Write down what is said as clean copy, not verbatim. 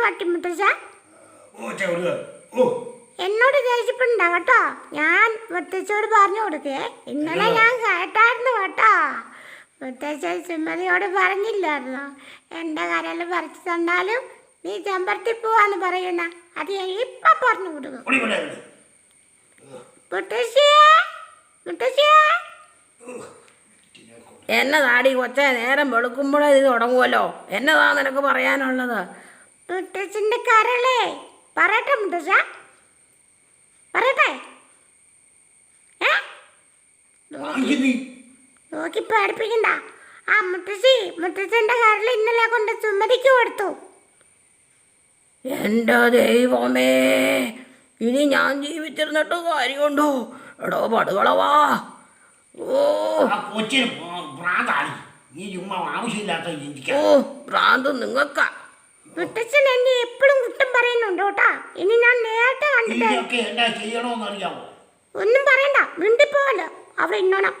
പറ്റും മുത്തശ്ശ. എന്നോട് ദേഷ്യപ്പെടണ്ട കേട്ടോ. ഞാൻ മുത്തശ്ശോട് പറഞ്ഞു കൊടുക്കേ. ഇന്നലെ ഞാൻ കേട്ടായിരുന്നു കേട്ടോ. മുത്തശ്ശ സുമതിയോട് പറഞ്ഞില്ലായിരുന്നോ എൻ്റെ കരയിൽ പറിച്ചു തന്നാലും നീ ചെമ്പരത്തി പോവാന്ന് പറയുന്ന. അത് ഞാൻ ഇപ്പൊ പറഞ്ഞു കൊടുക്കും. മുത്തശ്ശിയേ, മുത്തശ്ശിയേ. എന്നതാടി കൊച്ചേ, നേരം വെളുക്കുമ്പോഴേ ഇത് തുടങ്ങുമല്ലോ. എന്നതാ നിനക്ക് പറയാനുള്ളത്? മുത്തച്ഛൻ്റെ കരളേ. പറയട്ടെ മുത്തശ്ശ, പറയട്ടെ. നോക്കി പേടിപ്പിക്കണ്ട. ആ മുത്തച്ഛൻ്റെ കരൾ ഇന്നലെ കൊണ്ട് സുമതിക്ക് കൊടുത്തു. എൻ്റെ ദൈവമേ, ഇനി ഞാൻ ജീവിച്ചിരുന്നിട്ട് കാര്യമുണ്ടോ? എടോ പടുകളവാ. ഓ ഭ്രാന്ത് നിങ്ങൾക്കാ. മുത്തച്ഛൻ എന്നെ എപ്പോഴും കുറ്റം പറയുന്നുണ്ട് കേട്ടാ. ഇനി ഞാൻ നേരത്തെ കണ്ടിട്ട് ചെയ്യണോന്നറിയാമോ? ഒന്നും പറയണ്ട, മിണ്ടിപ്പോവല്ലോ. അവിടെ ഇന്നോണം.